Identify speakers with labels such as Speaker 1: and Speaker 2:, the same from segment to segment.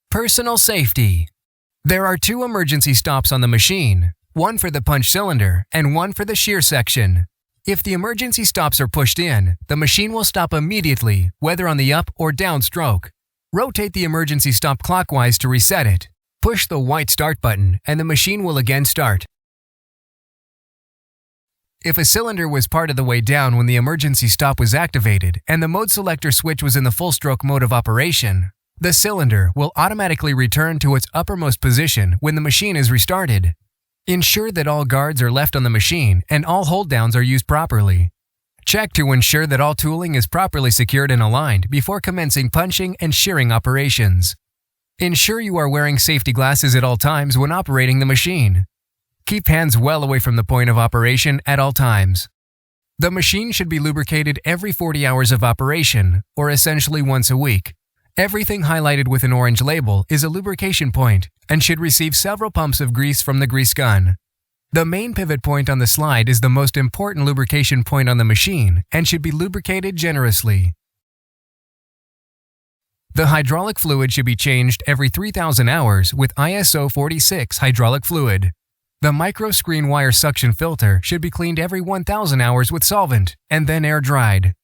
Speaker 1: Personal safety. There are 2 emergency stops on the machine, one for the punch cylinder and one for the shear section. If the emergency stops are pushed in, the machine will stop immediately, whether on the up or down stroke. Rotate the emergency stop clockwise to reset it. Push the white start button and the machine will again start. If a cylinder was part of the way down when the emergency stop was activated and the mode selector switch was in the full stroke mode of operation, the cylinder will automatically return to its uppermost position when the machine is restarted. Ensure that all guards are left on the machine and all hold downs are used properly. Check to ensure that all tooling is properly secured and aligned before commencing punching and shearing operations. Ensure you are wearing safety glasses at all times when operating the machine. Keep hands well away from the point of operation at all times. The machine should be lubricated every 40 hours of operation, or essentially once a week. Everything highlighted with an orange label is a lubrication point and should receive several pumps of grease from the grease gun. The main pivot point on the slide is the most important lubrication point on the machine and should be lubricated generously. The hydraulic fluid should be changed every 3,000 hours with ISO 46 hydraulic fluid. The micro screen wire suction filter should be cleaned every 1,000 hours with solvent and then air dried.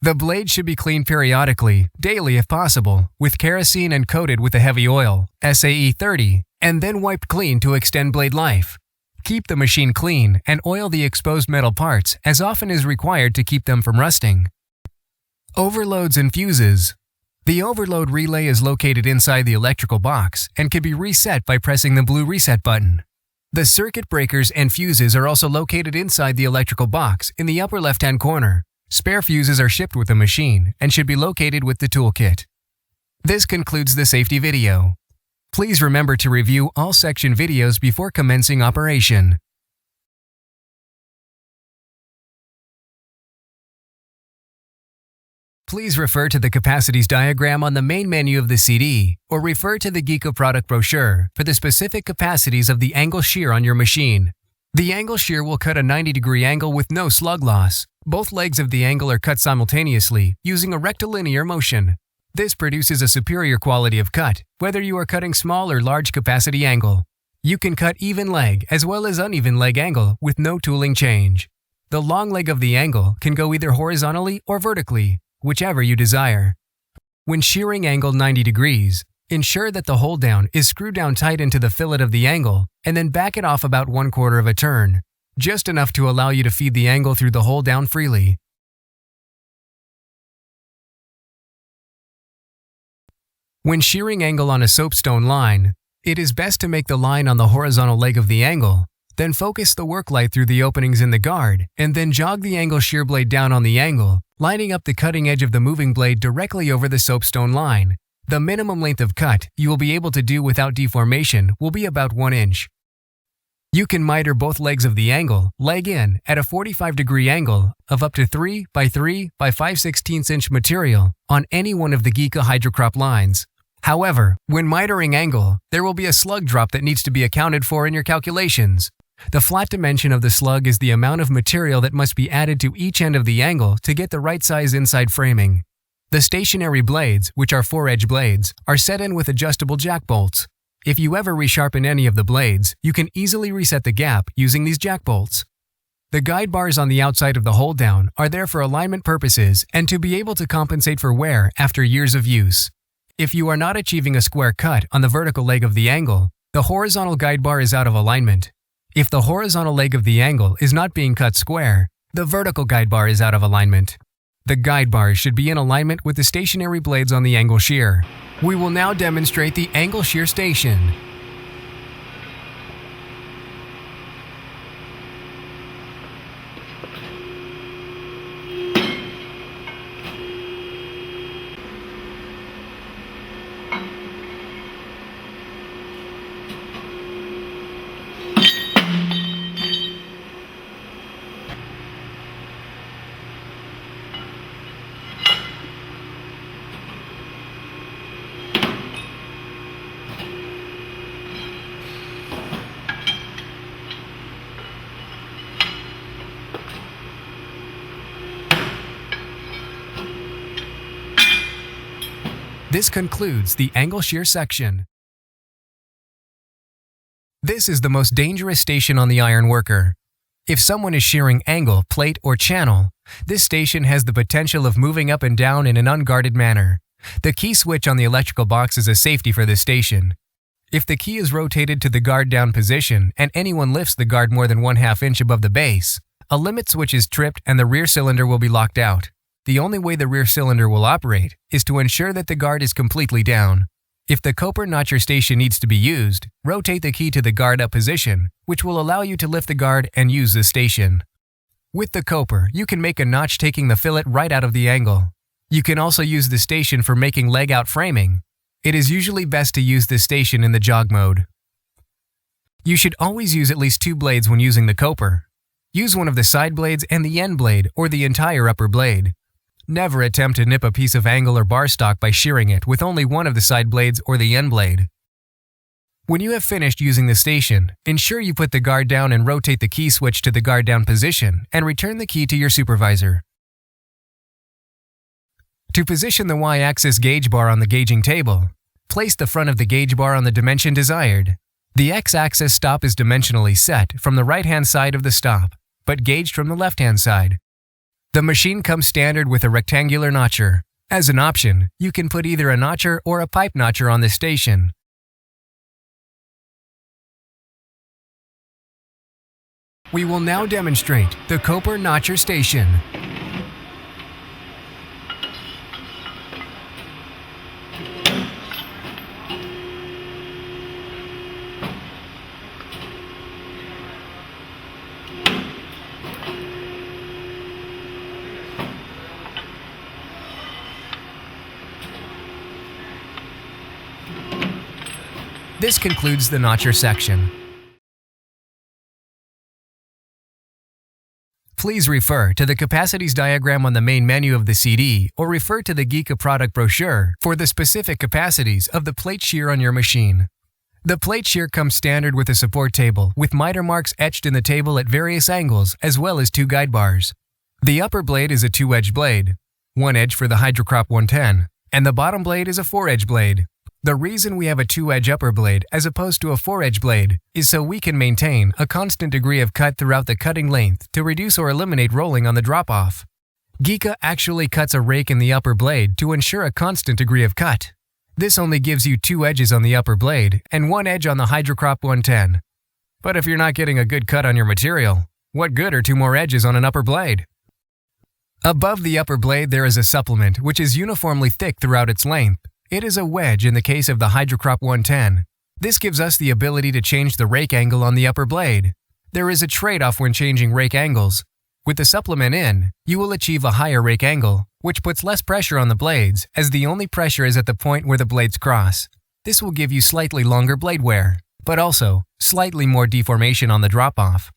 Speaker 1: The blade should be cleaned periodically, daily if possible, with kerosene and coated with a heavy oil, SAE 30, and then wiped clean to extend blade life. Keep the machine clean and oil the exposed metal parts as often as required to keep them from rusting. Overloads and fuses. The overload relay is located inside the electrical box and can be reset by pressing the blue reset button. The circuit breakers and fuses are also located inside the electrical box in the upper left-hand corner. Spare fuses are shipped with the machine and should be located with the toolkit. This concludes the safety video. Please remember to review all section videos before commencing operation. Please refer to the capacities diagram on the main menu of the CD or refer to the Geka product brochure for the specific capacities of the angle shear on your machine. The angle shear will cut a 90-degree angle with no slug loss. Both legs of the angle are cut simultaneously using a rectilinear motion. This produces a superior quality of cut, whether you are cutting small or large capacity angle. You can cut even leg as well as uneven leg angle with no tooling change. The long leg of the angle can go either horizontally or vertically, whichever you desire. When shearing angle 90 degrees, ensure that the hold down is screwed down tight into the fillet of the angle and then back it off about 1/4 of a turn, just enough to allow you to feed the angle through the hold down freely. When shearing angle on a soapstone line, it is best to make the line on the horizontal leg of the angle, then focus the work light through the openings in the guard, and then jog the angle shear blade down on the angle, lining up the cutting edge of the moving blade directly over the soapstone line. The minimum length of cut you will be able to do without deformation will be about 1 inch. You can miter both legs of the angle, leg in, at a 45-degree angle of up to 3 by 3 by 5/16 inch material on any one of the Geka hydrocrop lines. However, when mitering angle, there will be a slug drop that needs to be accounted for in your calculations. The flat dimension of the slug is the amount of material that must be added to each end of the angle to get the right size inside framing. The stationary blades, which are 4-edge blades, are set in with adjustable jack bolts. If you ever resharpen any of the blades, you can easily reset the gap using these jack bolts. The guide bars on the outside of the hold down are there for alignment purposes and to be able to compensate for wear after years of use. If you are not achieving a square cut on the vertical leg of the angle, the horizontal guide bar is out of alignment. If the horizontal leg of the angle is not being cut square, the vertical guide bar is out of alignment. The guide bars should be in alignment with the stationary blades on the angle shear. We will now demonstrate the angle shear station. This concludes the angle shear section. This is the most dangerous station on the Ironworker. If someone is shearing angle, plate, or channel, this station has the potential of moving up and down in an unguarded manner. The key switch on the electrical box is a safety for this station. If the key is rotated to the guard down position and anyone lifts the guard more than 1/2 inch above the base, a limit switch is tripped and the rear cylinder will be locked out. The only way the rear cylinder will operate is to ensure that the guard is completely down. If the coper notcher station needs to be used, rotate the key to the guard up position, which will allow you to lift the guard and use the station. With the coper, you can make a notch taking the fillet right out of the angle. You can also use the station for making leg-out framing. It is usually best to use this station in the jog mode. You should always use at least 2 blades when using the coper. Use one of the side blades and the end blade or the entire upper blade. Never attempt to nip a piece of angle or bar stock by shearing it with only one of the side blades or the end blade. When you have finished using the station, ensure you put the guard down and rotate the key switch to the guard down position and return the key to your supervisor. To position the Y-axis gauge bar on the gauging table, place the front of the gauge bar on the dimension desired. The X-axis stop is dimensionally set from the right-hand side of the stop, but gauged from the left-hand side. The machine comes standard with a rectangular notcher. As an option, you can put either a notcher or a pipe notcher on the station. We will now demonstrate the coper notcher station. This concludes the notcher section. Please refer to the capacities diagram on the main menu of the CD or refer to the Geka product brochure for the specific capacities of the plate shear on your machine. The plate shear comes standard with a support table with miter marks etched in the table at various angles as well as 2 guide bars. The upper blade is a 2-edged blade, 1 edge for the Hydrocrop 110, and the bottom blade is a 4-edge blade. The reason we have a 2-edge upper blade as opposed to a 4-edge blade is so we can maintain a constant degree of cut throughout the cutting length to reduce or eliminate rolling on the drop-off. Geka actually cuts a rake in the upper blade to ensure a constant degree of cut. This only gives you 2 edges on the upper blade and 1 edge on the Hydrocrop 110. But if you're not getting a good cut on your material, what good are 2 more edges on an upper blade? Above the upper blade there is a supplement which is uniformly thick throughout its length. It is a wedge in the case of the Hydrocrop 110. This gives us the ability to change the rake angle on the upper blade. There is a trade-off when changing rake angles. With the supplement in, you will achieve a higher rake angle, which puts less pressure on the blades, as the only pressure is at the point where the blades cross. This will give you slightly longer blade wear, but also slightly more deformation on the drop-off.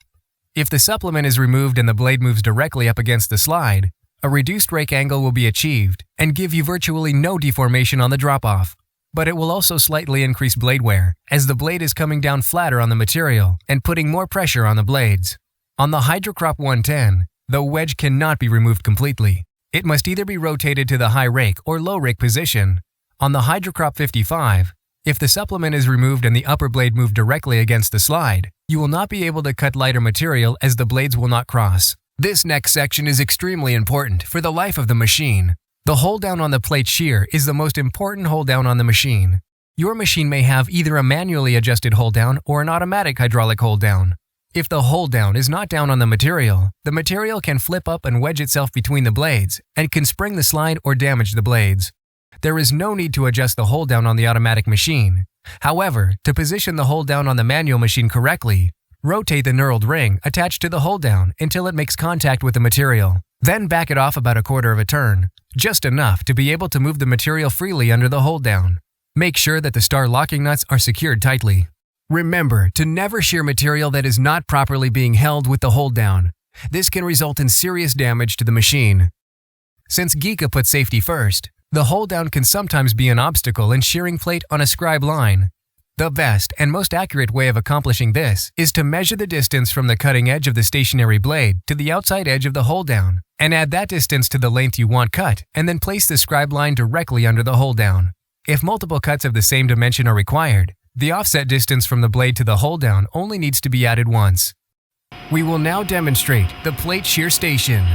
Speaker 1: If the supplement is removed and the blade moves directly up against the slide, a reduced rake angle will be achieved and give you virtually no deformation on the drop-off. But it will also slightly increase blade wear, as the blade is coming down flatter on the material and putting more pressure on the blades. On the Hydrocrop 110, the wedge cannot be removed completely. It must either be rotated to the high rake or low rake position. On the Hydrocrop 55, if the supplement is removed and the upper blade moved directly against the slide, you will not be able to cut lighter material as the blades will not cross. This next section is extremely important for the life of the machine. The hold down on the plate shear is the most important hold down on the machine. Your machine may have either a manually adjusted hold down or an automatic hydraulic hold down. If the hold down is not down on the material can flip up and wedge itself between the blades and can spring the slide or damage the blades. There is no need to adjust the hold down on the automatic machine. However, to position the hold down on the manual machine correctly, rotate the knurled ring attached to the hold down until it makes contact with the material. Then back it off about 1/4 of a turn, just enough to be able to move the material freely under the hold down. Make sure that the star locking nuts are secured tightly. Remember to never shear material that is not properly being held with the hold down. This can result in serious damage to the machine. Since Geka put safety first, the hold down can sometimes be an obstacle in shearing plate on a scribe line. The best and most accurate way of accomplishing this is to measure the distance from the cutting edge of the stationary blade to the outside edge of the hold down, and add that distance to the length you want cut, and then place the scribe line directly under the hold down. If multiple cuts of the same dimension are required, the offset distance from the blade to the hole down only needs to be added once. We will now demonstrate the plate shear station.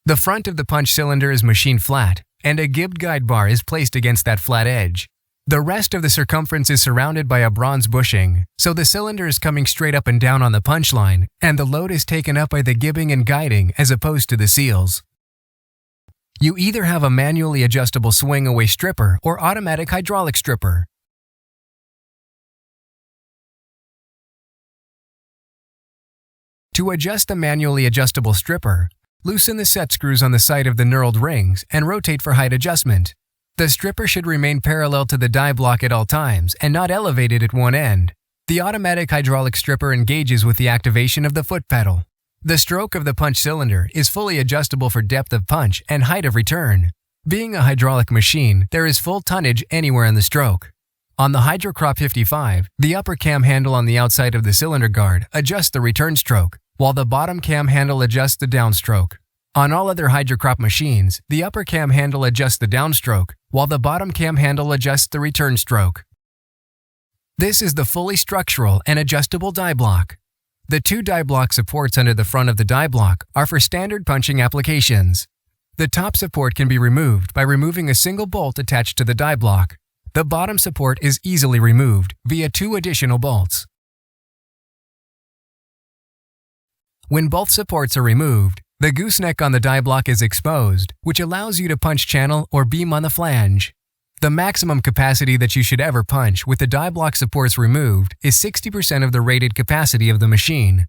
Speaker 1: The front of the punch cylinder is machined flat, and a gibbed guide bar is placed against that flat edge. The rest of the circumference is surrounded by a bronze bushing, so the cylinder is coming straight up and down on the punch line, and the load is taken up by the gibbing and guiding as opposed to the seals. You either have a manually adjustable swing-away stripper or automatic hydraulic stripper. To adjust the manually adjustable stripper, loosen the set screws on the side of the knurled rings and rotate for height adjustment. The stripper should remain parallel to the die block at all times and not elevated at one end. The automatic hydraulic stripper engages with the activation of the foot pedal. The stroke of the punch cylinder is fully adjustable for depth of punch and height of return. Being a hydraulic machine, there is full tonnage anywhere in the stroke. On the Hydrocrop 55, the upper cam handle on the outside of the cylinder guard adjusts the return stroke, while the bottom cam handle adjusts the downstroke. On all other Hydrocrop machines, the upper cam handle adjusts the downstroke, while the bottom cam handle adjusts the return stroke. This is the fully structural and adjustable die block. The two die block supports under the front of the die block are for standard punching applications. The top support can be removed by removing a single bolt attached to the die block. The bottom support is easily removed via two additional bolts. When both supports are removed, the gooseneck on the die block is exposed, which allows you to punch channel or beam on the flange. The maximum capacity that you should ever punch with the die block supports removed is 60% of the rated capacity of the machine.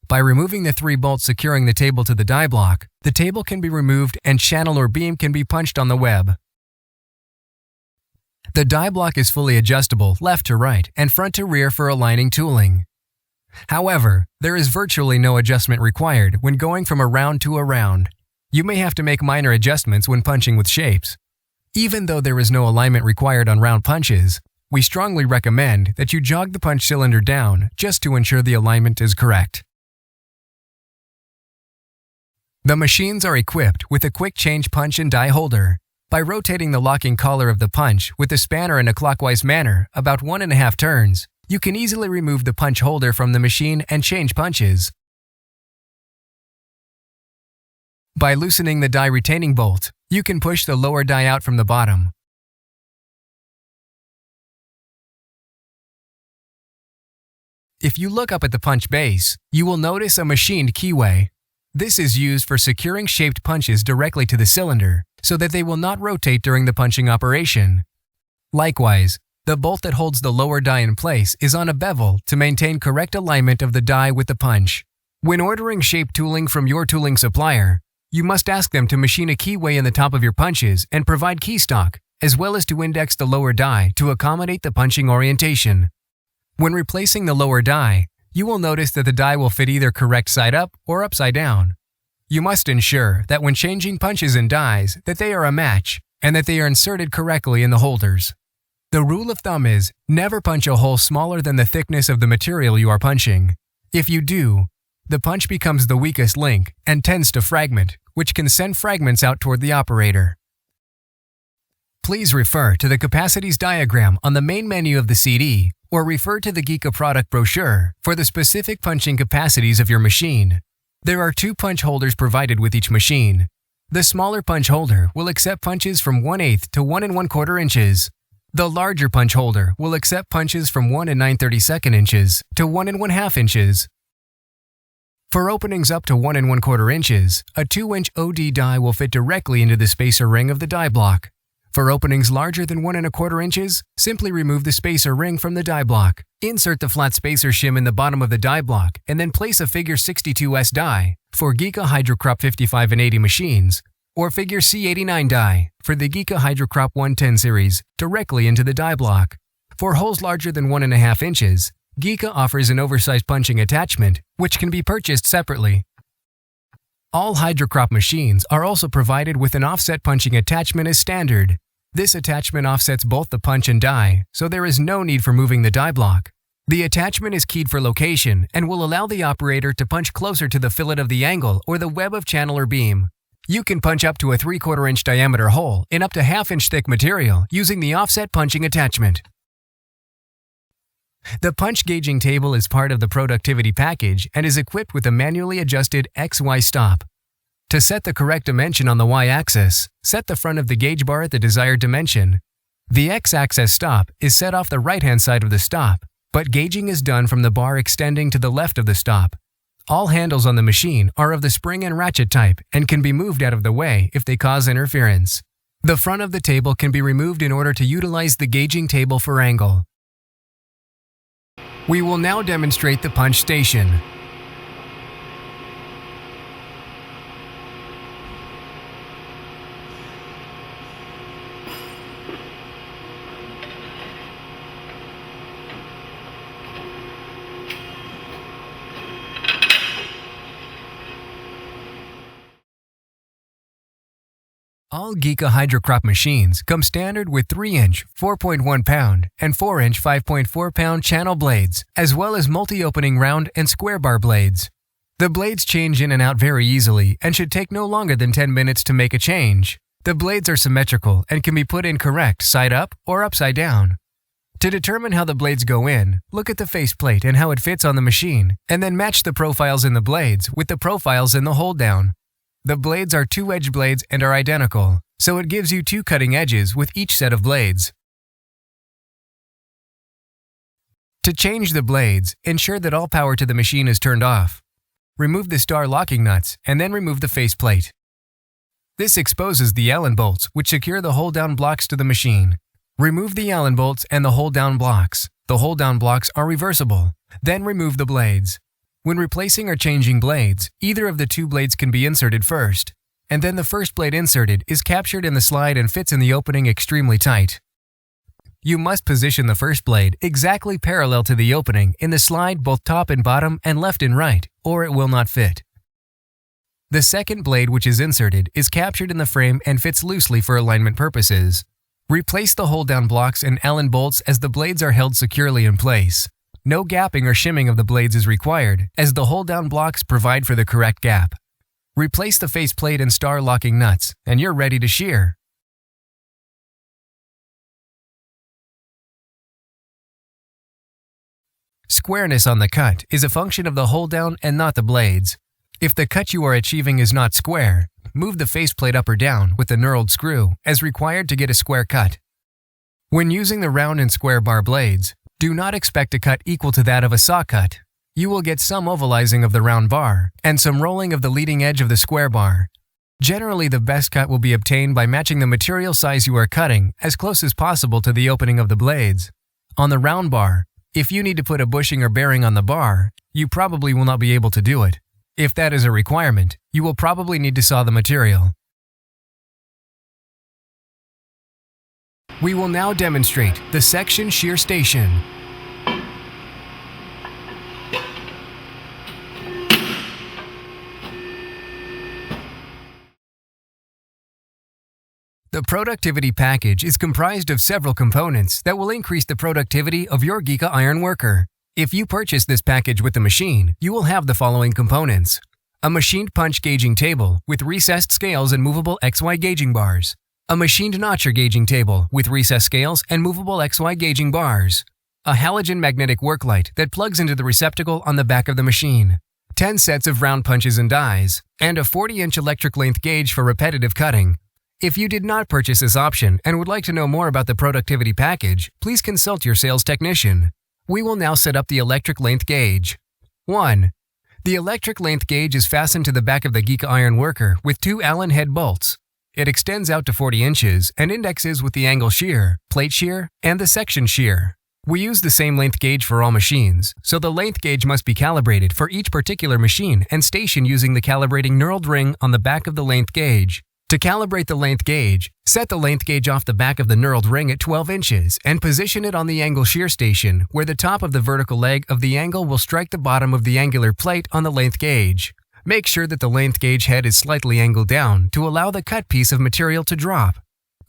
Speaker 1: By removing the 3 bolts securing the table to the die block, the table can be removed and channel or beam can be punched on the web. The die block is fully adjustable left to right and front to rear for aligning tooling. However, there is virtually no adjustment required when going from a round to a round. You may have to make minor adjustments when punching with shapes. Even though there is no alignment required on round punches, we strongly recommend that you jog the punch cylinder down just to ensure the alignment is correct. The machines are equipped with a quick change punch and die holder. By rotating the locking collar of the punch with the spanner in a clockwise manner about 1.5 turns, you can easily remove the punch holder from the machine and change punches. By loosening the die retaining bolt, you can push the lower die out from the bottom. If you look up at the punch base, you will notice a machined keyway. This is used for securing shaped punches directly to the cylinder so that they will not rotate during the punching operation. Likewise, the bolt that holds the lower die in place is on a bevel to maintain correct alignment of the die with the punch. When ordering shape tooling from your tooling supplier, you must ask them to machine a keyway in the top of your punches and provide key stock, as well as to index the lower die to accommodate the punching orientation. When replacing the lower die, you will notice that the die will fit either correct side up or upside down. You must ensure that when changing punches and dies that they are a match and that they are inserted correctly in the holders. The rule of thumb is never punch a hole smaller than the thickness of the material you are punching. If you do, the punch becomes the weakest link and tends to fragment, which can send fragments out toward the operator. Please refer to the capacities diagram on the main menu of the CD or refer to the Geka product brochure for the specific punching capacities of your machine. There are 2 punch holders provided with each machine. The smaller punch holder will accept punches from 1/8 to 1 1/4 inches. The larger punch holder will accept punches from 1 9/32 inches to 1 1/2 inches. For openings up to 1 1/4 inches, a 2-inch OD die will fit directly into the spacer ring of the die block. For openings larger than 1 1/4 inches, simply remove the spacer ring from the die block. Insert the flat spacer shim in the bottom of the die block and then place a figure 62S die for Geka Hydrocrop 55 and 80 machines, or figure C89 die for the Geka Hydrocrop 110 series directly into the die block. For holes larger than 1 1/2 inches, Geka offers an oversized punching attachment, which can be purchased separately. All hydrocrop machines are also provided with an offset punching attachment as standard. This attachment offsets both the punch and die, so there is no need for moving the die block. The attachment is keyed for location and will allow the operator to punch closer to the fillet of the angle or the web of channel or beam. You can punch up to a 3/4 inch diameter hole in up to 1/2 inch thick material using the offset punching attachment. The punch gauging table is part of the productivity package and is equipped with a manually adjusted XY stop. To set the correct dimension on the Y-axis, set the front of the gauge bar at the desired dimension. The X-axis stop is set off the right-hand side of the stop, but gauging is done from the bar extending to the left of the stop. All handles on the machine are of the spring and ratchet type and can be moved out of the way if they cause interference. The front of the table can be removed in order to utilize the gauging table for angle. We will now demonstrate the punch station. All Geka hydrocrop machines come standard with 3-inch 4.1 pound and 4-inch 5.4 pound channel blades, as well as multi-opening round and square bar blades. The blades change in and out very easily and should take no longer than 10 minutes to make a change. The blades are symmetrical and can be put in correct side up or upside down. To determine how the blades go in, look at the faceplate and how it fits on the machine, and then match the profiles in the blades with the profiles in the hold down. The blades are 2-edge blades and are identical, so it gives you 2 cutting edges with each set of blades. To change the blades, ensure that all power to the machine is turned off. Remove the star locking nuts and then remove the faceplate. This exposes the Allen bolts, which secure the hold-down blocks to the machine. Remove the Allen bolts and the hold-down blocks. The hold-down blocks are reversible. Then remove the blades. When replacing or changing blades, either of the 2 blades can be inserted first, and then the first blade inserted is captured in the slide and fits in the opening extremely tight. You must position the first blade exactly parallel to the opening in the slide both top and bottom and left and right, or it will not fit. The second blade which is inserted is captured in the frame and fits loosely for alignment purposes. Replace the hold-down blocks and Allen bolts as the blades are held securely in place. No gapping or shimming of the blades is required, as the hold-down blocks provide for the correct gap. Replace the faceplate and star locking nuts, and you're ready to shear. Squareness on the cut is a function of the hold-down and not the blades. If the cut you are achieving is not square, move the faceplate up or down with the knurled screw, as required to get a square cut. When using the round and square bar blades, do not expect a cut equal to that of a saw cut. You will get some ovalizing of the round bar and some rolling of the leading edge of the square bar. Generally, the best cut will be obtained by matching the material size you are cutting as close as possible to the opening of the blades. On the round bar, if you need to put a bushing or bearing on the bar, you probably will not be able to do it. If that is a requirement, you will probably need to saw the material. We will now demonstrate the section shear station. The productivity package is comprised of several components that will increase the productivity of your Geka Ironworker. If you purchase this package with the machine, you will have the following components: a machined punch gauging table with recessed scales and movable XY gauging bars, a machined notcher gauging table with recessed scales and movable XY gauging bars, a halogen magnetic work light that plugs into the receptacle on the back of the machine, 10 sets of round punches and dies, and a 40-inch electric length gauge for repetitive cutting. If you did not purchase this option and would like to know more about the productivity package, please consult your sales technician. We will now set up the electric length gauge. 1. The electric length gauge is fastened to the back of the Geka Ironworker with 2 Allen head bolts. It extends out to 40 inches and indexes with the angle shear, plate shear, and the section shear. We use the same length gauge for all machines, so the length gauge must be calibrated for each particular machine and stationed using the calibrating knurled ring on the back of the length gauge. To calibrate the length gauge, set the length gauge off the back of the knurled ring at 12 inches and position it on the angle shear station where the top of the vertical leg of the angle will strike the bottom of the angular plate on the length gauge. Make sure that the length gauge head is slightly angled down to allow the cut piece of material to drop.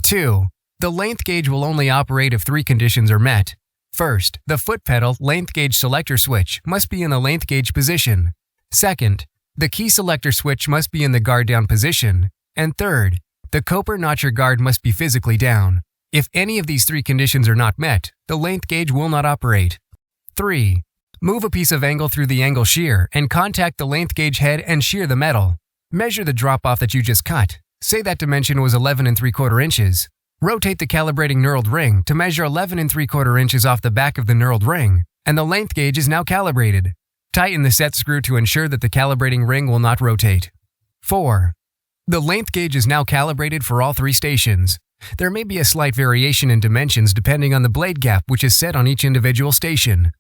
Speaker 1: 2. The length gauge will only operate if 3 conditions are met. First, the foot pedal length gauge selector switch must be in the length gauge position. Second, the key selector switch must be in the guard down position. And third, the coper notcher guard must be physically down. If any of these 3 conditions are not met, the length gauge will not operate. 3. Move a piece of angle through the angle shear and contact the length gauge head and shear the metal. Measure the drop-off that you just cut. Say that dimension was 11 3/4 inches. Rotate the calibrating knurled ring to measure 11 3/4 inches off the back of the knurled ring, and the length gauge is now calibrated. Tighten the set screw to ensure that the calibrating ring will not rotate. 4. The length gauge is now calibrated for all 3 stations. There may be a slight variation in dimensions depending on the blade gap which is set on each individual station.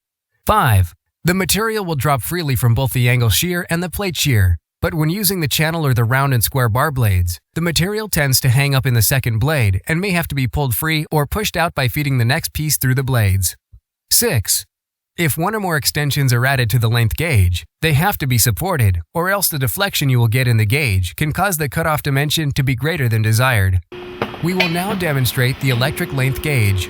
Speaker 1: 5. The material will drop freely from both the angle shear and the plate shear, but when using the channel or the round and square bar blades, the material tends to hang up in the second blade and may have to be pulled free or pushed out by feeding the next piece through the blades. 6. If 1 or more extensions are added to the length gauge, they have to be supported, or else the deflection you will get in the gauge can cause the cutoff dimension to be greater than desired. We will now demonstrate the electric length gauge.